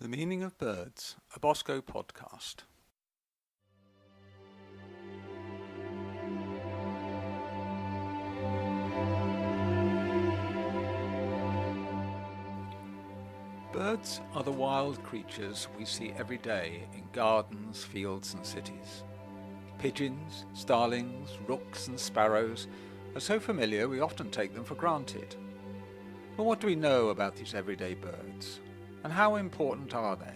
The Meaning of Birds, a Bosco podcast. Birds are the wild creatures we see every day in gardens, fields and cities. Pigeons, starlings, rooks and sparrows are so familiar we often take them for granted. But what do we know about these everyday birds? And how important are they?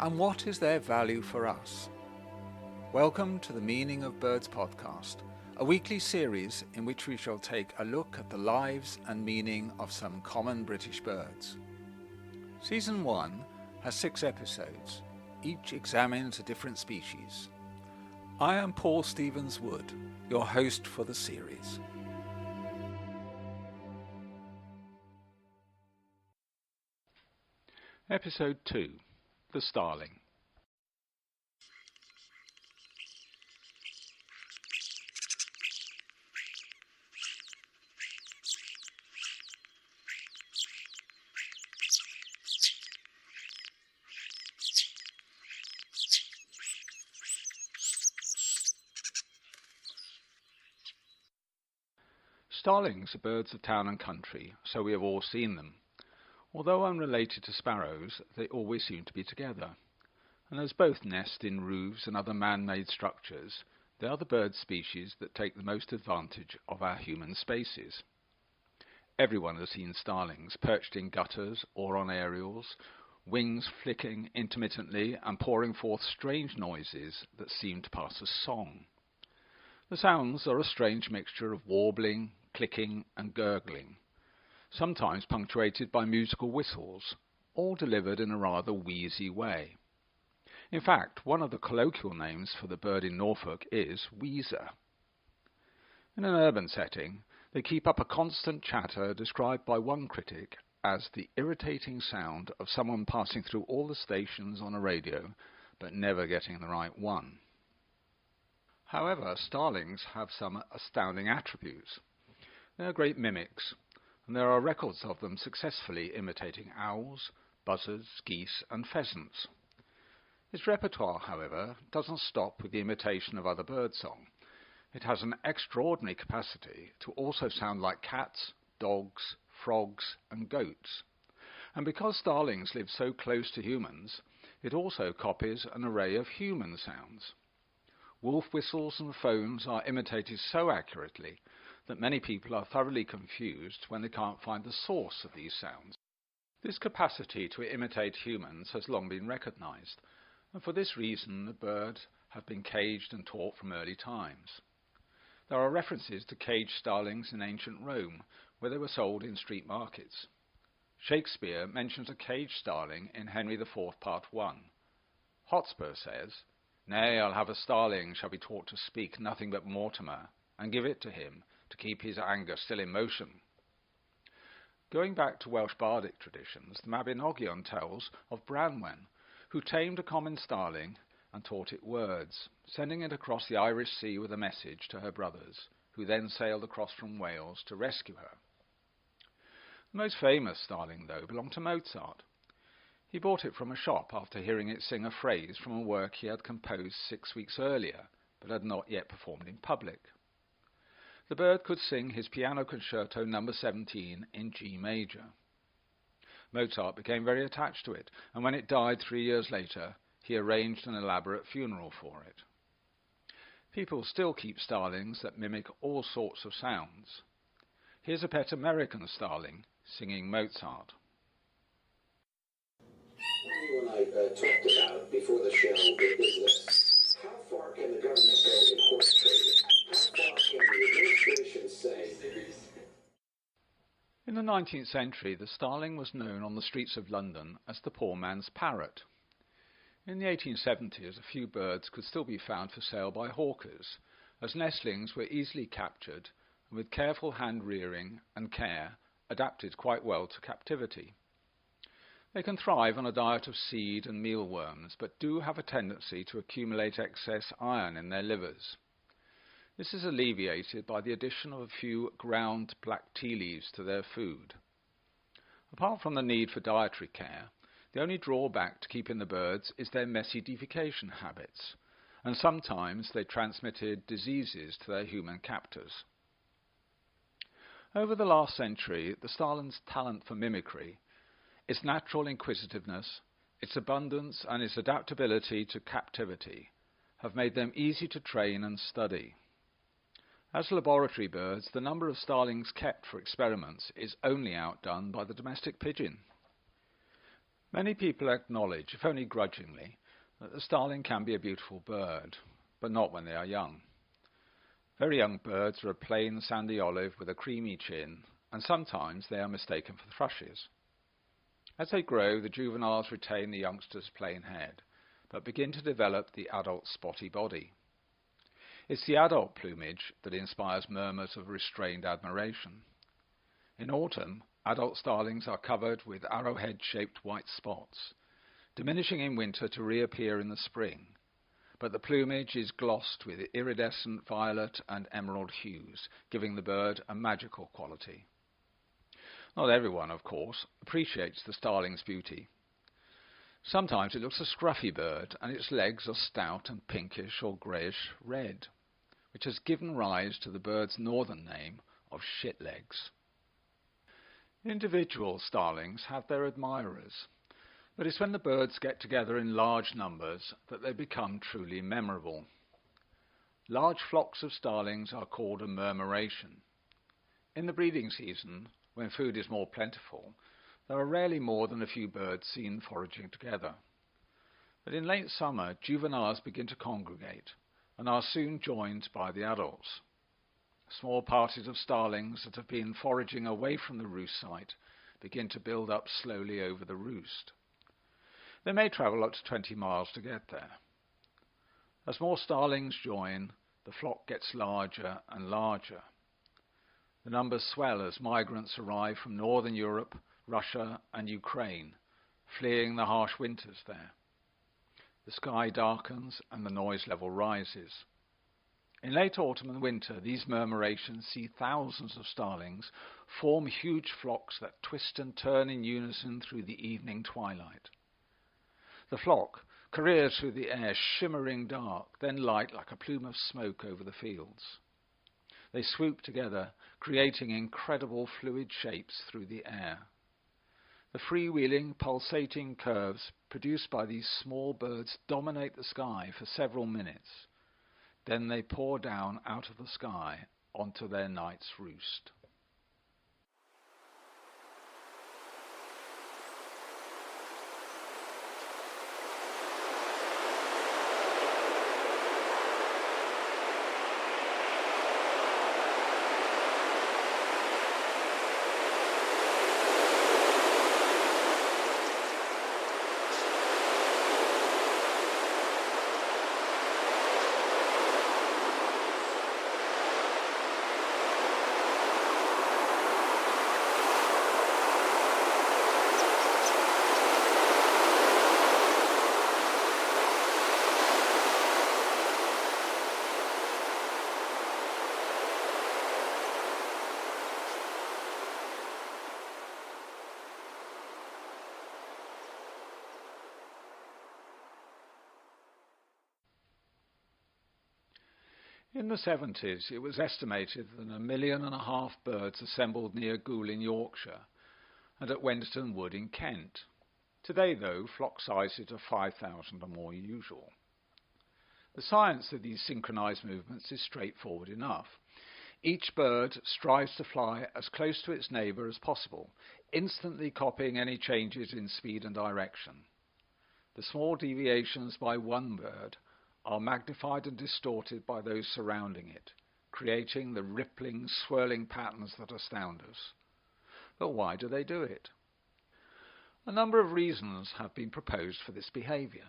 And what is their value for us? Welcome to the Meaning of Birds podcast, a weekly series in which we shall take a look at the lives and meaning of some common British birds. Season 1 has 6 episodes. Each examines a different species. I am Paul Stevens-Wood, your host for the series. Episode 2, The Starling. Starlings are birds of town and country, so we have all seen them. Although unrelated to sparrows, they always seem to be together. And as both nest in roofs and other man-made structures, they are the bird species that take the most advantage of our human spaces. Everyone has seen starlings perched in gutters or on aerials, wings flicking intermittently and pouring forth strange noises that seem to pass as song. The sounds are a strange mixture of warbling, clicking and gurgling, sometimes punctuated by musical whistles, all delivered in a rather wheezy way. In fact, one of the colloquial names for the bird in Norfolk is wheezer. In an urban setting, they keep up a constant chatter described by one critic as the irritating sound of someone passing through all the stations on a radio, but never getting the right one. However, starlings have some astounding attributes. They are great mimics, and there are records of them successfully imitating owls, buzzards, geese and pheasants. Its repertoire, however, doesn't stop with the imitation of other birdsong. It has an extraordinary capacity to also sound like cats, dogs, frogs and goats. And because starlings live so close to humans, it also copies an array of human sounds. Wolf whistles and phones are imitated so accurately that many people are thoroughly confused when they can't find the source of these sounds. This capacity to imitate humans has long been recognized, and for this reason the birds have been caged and taught from early times. There are references to caged starlings in ancient Rome, where they were sold in street markets. Shakespeare mentions a caged starling in Henry IV Part 1. Hotspur says, "Nay, I'll have a starling shall be taught to speak nothing but Mortimer, and give it to him, to keep his anger still in motion." Going back to Welsh bardic traditions, the Mabinogion tells of Branwen, who tamed a common starling and taught it words, sending it across the Irish Sea with a message to her brothers, who then sailed across from Wales to rescue her. The most famous starling, though, belonged to Mozart. He bought it from a shop after hearing it sing a phrase from a work he had composed 6 weeks earlier, but had not yet performed in public. The bird could sing his Piano Concerto No. 17 in G major. Mozart became very attached to it, and when it died 3 years later, he arranged an elaborate funeral for it. People still keep starlings that mimic all sorts of sounds. Here's a pet American starling singing Mozart. You and I talked about before the show is this. How far can the government go in horse trading? How far can the administration say? In the 19th century, the starling was known on the streets of London as the poor man's parrot. In the 1870s, a few birds could still be found for sale by hawkers, as nestlings were easily captured and with careful hand-rearing and care adapted quite well to captivity. They can thrive on a diet of seed and mealworms, but do have a tendency to accumulate excess iron in their livers. This is alleviated by the addition of a few ground black tea leaves to their food. Apart from the need for dietary care, The only drawback to keeping the birds is their messy defecation habits, and sometimes they transmitted diseases to their human captors. Over the last century, the starling's talent for mimicry, its natural inquisitiveness, its abundance and its adaptability to captivity have made them easy to train and study. As laboratory birds, the number of starlings kept for experiments is only outdone by the domestic pigeon. Many people acknowledge, if only grudgingly, that the starling can be a beautiful bird, but not when they are young. Very young birds are a plain sandy olive with a creamy chin, and sometimes they are mistaken for thrushes. As they grow, the juveniles retain the youngster's plain head, but begin to develop the adult spotty body. It's the adult plumage that inspires murmurs of restrained admiration. In autumn, adult starlings are covered with arrowhead-shaped white spots, diminishing in winter to reappear in the spring, but the plumage is glossed with iridescent violet and emerald hues, giving the bird a magical quality. Not everyone, of course, appreciates the starling's beauty. Sometimes it looks a scruffy bird, and its legs are stout and pinkish or greyish red, which has given rise to the bird's northern name of shit legs. Individual starlings have their admirers, but it's when the birds get together in large numbers that they become truly memorable. Large flocks of starlings are called a murmuration. In the breeding season, when food is more plentiful, there are rarely more than a few birds seen foraging together. But in late summer, juveniles begin to congregate and are soon joined by the adults. Small parties of starlings that have been foraging away from the roost site begin to build up slowly over the roost. They may travel up to 20 miles to get there. As more starlings join, the flock gets larger and larger. The numbers swell as migrants arrive from northern Europe, Russia and Ukraine, fleeing the harsh winters there. The sky darkens and the noise level rises. In late autumn and winter, these murmurations see thousands of starlings form huge flocks that twist and turn in unison through the evening twilight. The flock careers through the air, shimmering dark, then light like a plume of smoke over the fields. They swoop together, creating incredible fluid shapes through the air. The freewheeling, pulsating curves produced by these small birds dominate the sky for several minutes. Then they pour down out of the sky onto their night's roost. In the 70s, it was estimated that 1.5 million birds assembled near Goole in Yorkshire and at Wedneston Wood in Kent. Today, though, flock sizes are 5,000 or more usual. The science of these synchronized movements is straightforward enough. Each bird strives to fly as close to its neighbour as possible, instantly copying any changes in speed and direction. The small deviations by one bird are magnified and distorted by those surrounding it, creating the rippling, swirling patterns that astound us. But why do they do it? A number of reasons have been proposed for this behaviour.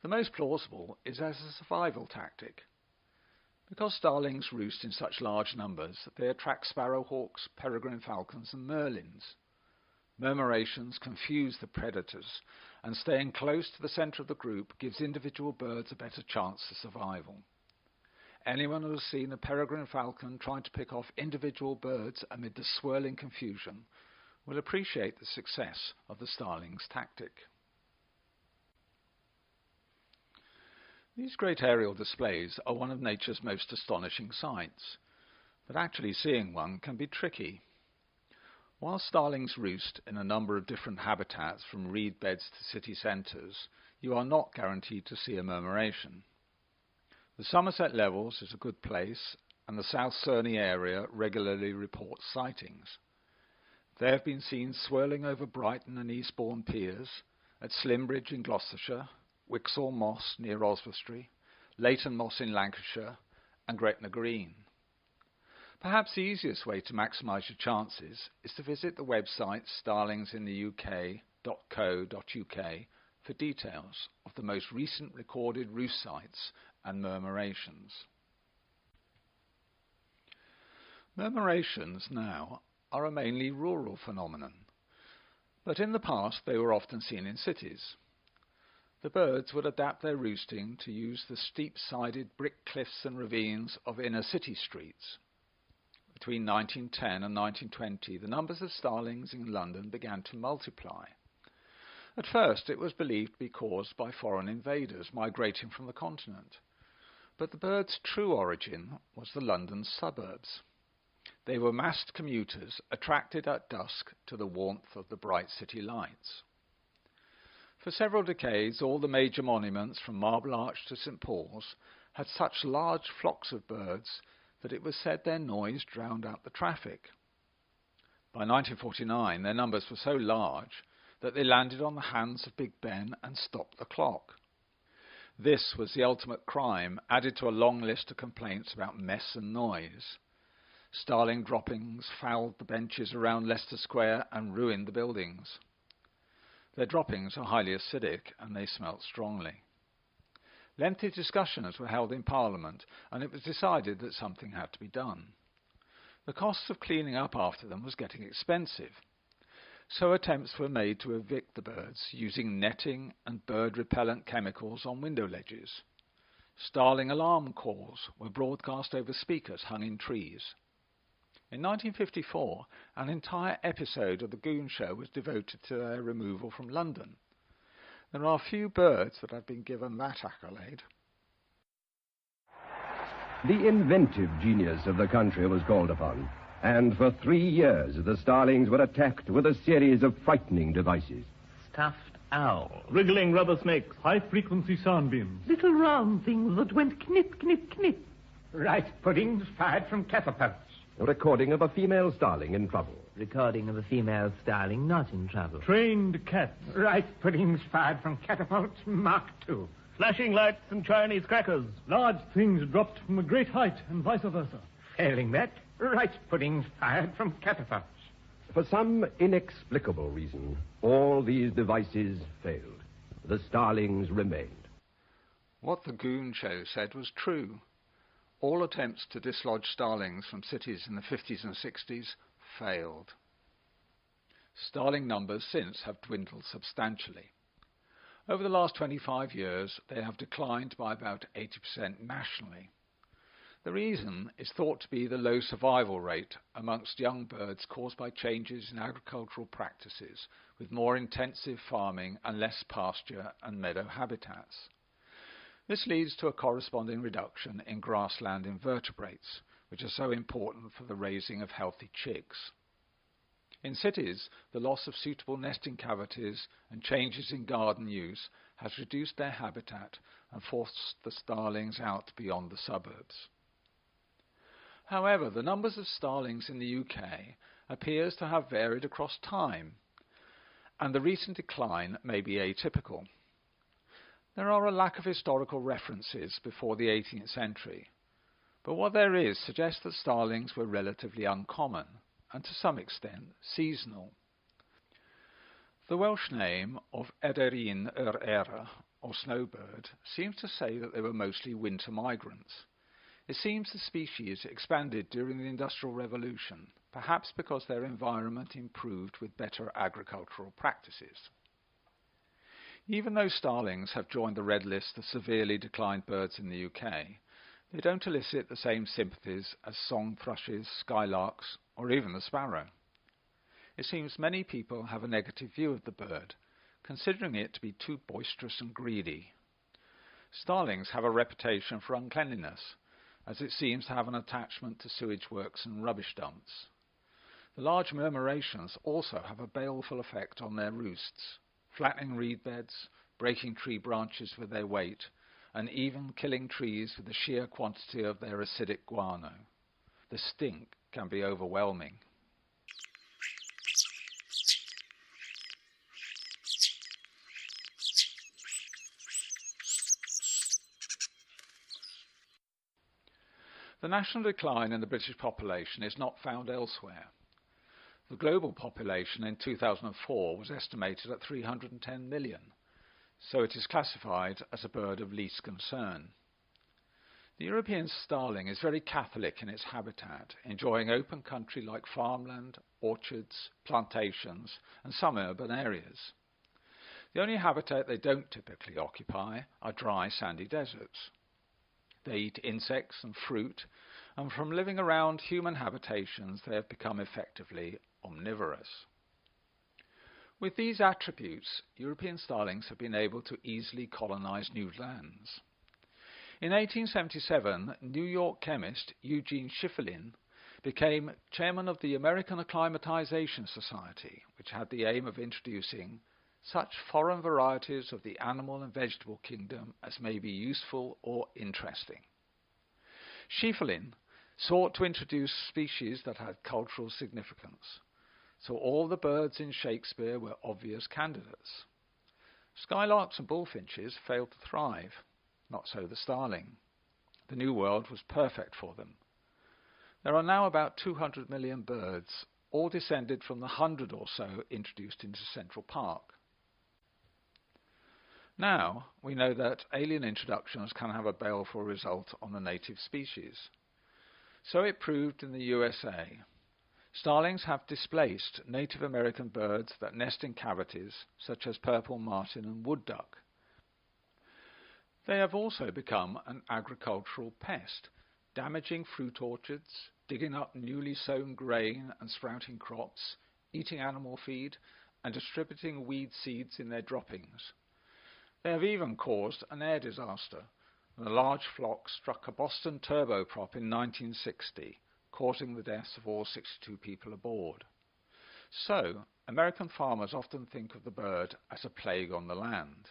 The most plausible is as a survival tactic. Because starlings roost in such large numbers, they attract sparrowhawks, peregrine falcons and merlins. Murmurations confuse the predators, and staying close to the centre of the group gives individual birds a better chance of survival. Anyone who has seen a peregrine falcon trying to pick off individual birds amid the swirling confusion will appreciate the success of the Starling's tactic. These great aerial displays are one of nature's most astonishing sights, but actually seeing one can be tricky. While starlings roost in a number of different habitats from reed beds to city centres, you are not guaranteed to see a murmuration. The Somerset Levels is a good place, and the South Cerney area regularly reports sightings. They have been seen swirling over Brighton and Eastbourne piers, at Slimbridge in Gloucestershire, Wixall Moss near Oswestry, Leighton Moss in Lancashire, and Gretna Green. Perhaps the easiest way to maximise your chances is to visit the website starlingsintheuk.co.uk for details of the most recent recorded roost sites and murmurations. Murmurations now are a mainly rural phenomenon, but in the past they were often seen in cities. The birds would adapt their roosting to use the steep-sided brick cliffs and ravines of inner city streets. Between 1910 and 1920, the numbers of starlings in London began to multiply. At first, it was believed to be caused by foreign invaders migrating from the continent, but the birds' true origin was the London suburbs. They were massed commuters attracted at dusk to the warmth of the bright city lights. For several decades, all the major monuments from Marble Arch to St Paul's had such large flocks of birds that it was said their noise drowned out the traffic. By 1949, their numbers were so large that they landed on the hands of Big Ben and stopped the clock. This was the ultimate crime, added to a long list of complaints about mess and noise. Starling droppings fouled the benches around Leicester Square and ruined the buildings. Their droppings are highly acidic and they smelt strongly. Lengthy discussions were held in Parliament and it was decided that something had to be done. The cost of cleaning up after them was getting expensive, so attempts were made to evict the birds using netting and bird-repellent chemicals on window ledges. Starling alarm calls were broadcast over speakers hung in trees. In 1954, an entire episode of The Goon Show was devoted to their removal from London. There are few birds that have been given that accolade. The inventive genius of the country was called upon, and for 3 years the starlings were attacked with a series of frightening devices. Stuffed owl. Wriggling rubber snakes, high-frequency sound beams. Little round things that went knip, knip, knip. Rice puddings fired from catapults. A recording of a female starling in trouble. Recording of a female starling not in trouble. Trained cats. Rice puddings fired from catapults Mark II. Flashing lights and Chinese crackers. Large things dropped from a great height and vice versa. Failing that, rice puddings fired from catapults. For some inexplicable reason, all these devices failed. The starlings remained. What the Goon Show said was true. All attempts to dislodge starlings from cities in the 50s and 60s failed. Starling numbers since have dwindled substantially. Over the last 25 years, they have declined by about 80% nationally. The reason is thought to be the low survival rate amongst young birds caused by changes in agricultural practices, with more intensive farming and less pasture and meadow habitats. This leads to a corresponding reduction in grassland invertebrates, which are so important for the raising of healthy chicks. In cities, the loss of suitable nesting cavities and changes in garden use has reduced their habitat and forced the starlings out beyond the suburbs. However, the numbers of starlings in the UK appears to have varied across time, and the recent decline may be atypical. There are a lack of historical references before the 18th century, but what there is suggests that starlings were relatively uncommon, and to some extent seasonal. The Welsh name of Ederyn yr Era, or snowbird, seems to say that they were mostly winter migrants. It seems the species expanded during the Industrial Revolution, perhaps because their environment improved with better agricultural practices. Even though starlings have joined the red list of severely declined birds in the UK, they don't elicit the same sympathies as song thrushes, skylarks, or even the sparrow. it seems many people have a negative view of the bird, considering it to be too boisterous and greedy. Starlings have a reputation for uncleanliness, as it seems to have an attachment to sewage works and rubbish dumps. The large murmurations also have a baleful effect on their roosts, flattening reed beds, breaking tree branches with their weight, and even killing trees with the sheer quantity of their acidic guano. The stink can be overwhelming. The national decline in the British population is not found elsewhere. The global population in 2004 was estimated at 310 million, so it is classified as a bird of least concern. The European starling is very catholic in its habitat, enjoying open country like farmland, orchards, plantations, and some urban areas. The only habitat they don't typically occupy are dry, sandy deserts. They eat insects and fruit, and from living around human habitations they have become effectively omnivorous. With these attributes, European starlings have been able to easily colonize new lands. In 1877, New York chemist Eugene Schieffelin became chairman of the American Acclimatization Society, which had the aim of introducing such foreign varieties of the animal and vegetable kingdom as may be useful or interesting. Schieffelin sought to introduce species that had cultural significance, so all the birds in Shakespeare were obvious candidates. Skylarks and bullfinches failed to thrive, not so the starling. The New World was perfect for them. There are now about 200 million birds, all descended from the 100 or so introduced into Central Park. Now we know that alien introductions can have a baleful result on the native species. So it proved in the USA. Starlings have displaced Native American birds that nest in cavities, such as purple martin and wood duck. They have also become an agricultural pest, damaging fruit orchards, digging up newly sown grain and sprouting crops, eating animal feed, and distributing weed seeds in their droppings. They have even caused an air disaster, when a large flock struck a Boston turboprop in 1960, causing the deaths of all 62 people aboard. So, American farmers often think of the bird as a plague on the land.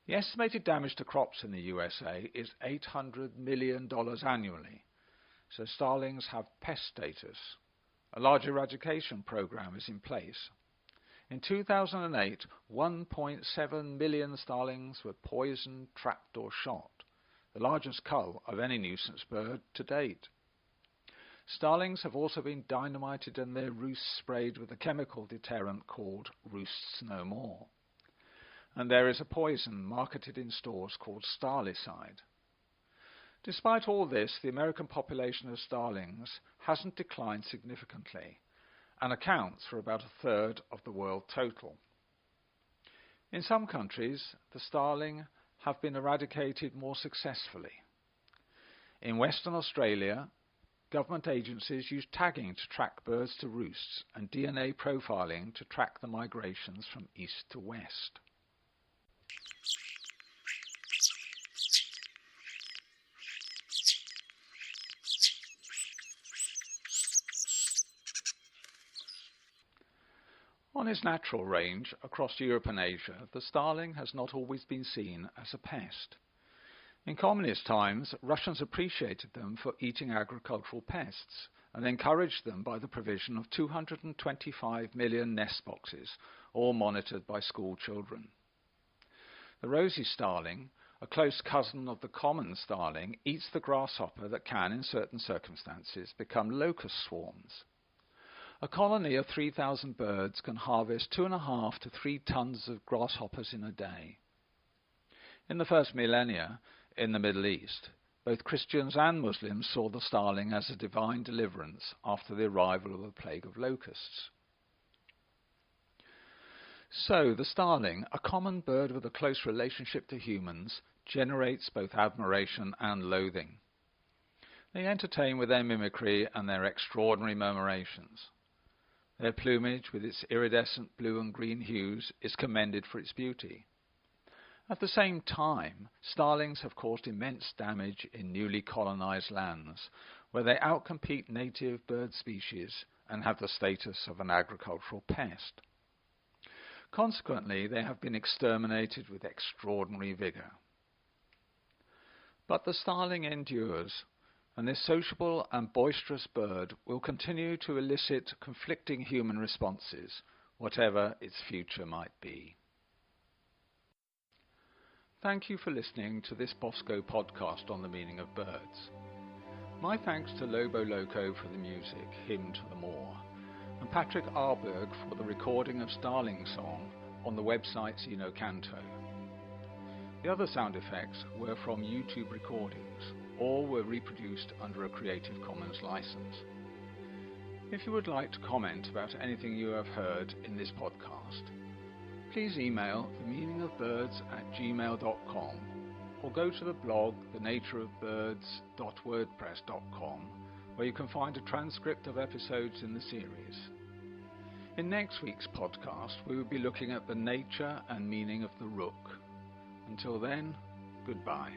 The estimated damage to crops in the USA is $800 million annually, so starlings have pest status. A large eradication program is in place. In 2008, 1.7 million starlings were poisoned, trapped or shot, the largest cull of any nuisance bird to date. Starlings have also been dynamited and their roosts sprayed with a chemical deterrent called Roosts No More. And there is a poison marketed in stores called Starlicide. Despite all this, the American population of starlings hasn't declined significantly and accounts for about a third of the world total. In some countries, the starling have been eradicated more successfully. In Western Australia, government agencies use tagging to track birds to roosts and DNA profiling to track the migrations from east to west. On its natural range across Europe and Asia, the starling has not always been seen as a pest. In communist times, Russians appreciated them for eating agricultural pests and encouraged them by the provision of 225 million nest boxes, all monitored by school children. The rosy starling, a close cousin of the common starling, eats the grasshopper that can, in certain circumstances, become locust swarms. A colony of 3,000 birds can harvest 2.5 to 3 tons of grasshoppers in a day. In the first millennia, in the Middle East, both Christians and Muslims saw the starling as a divine deliverance after the arrival of the plague of locusts. So, the starling, a common bird with a close relationship to humans, generates both admiration and loathing. They entertain with their mimicry and their extraordinary murmurations. Their plumage, with its iridescent blue and green hues, is commended for its beauty. At the same time, starlings have caused immense damage in newly colonized lands, where they outcompete native bird species and have the status of an agricultural pest. Consequently, they have been exterminated with extraordinary vigour. But the starling endures, and this sociable and boisterous bird will continue to elicit conflicting human responses, whatever its future might be. Thank you for listening to this Bosco podcast on the meaning of birds. My thanks to Lobo Loco for the music, Hymn to the Moor, and Patrick Arberg for the recording of Starling song on the website Zeno Canto. The other sound effects were from YouTube recordings. All were reproduced under a Creative Commons license. If you would like to comment about anything you have heard in this podcast, please email themeaningofbirds@gmail.com or go to the blog thenatureofbirds.wordpress.com, where you can find a transcript of episodes in the series. In next week's podcast, we will be looking at the nature and meaning of the rook. Until then, goodbye.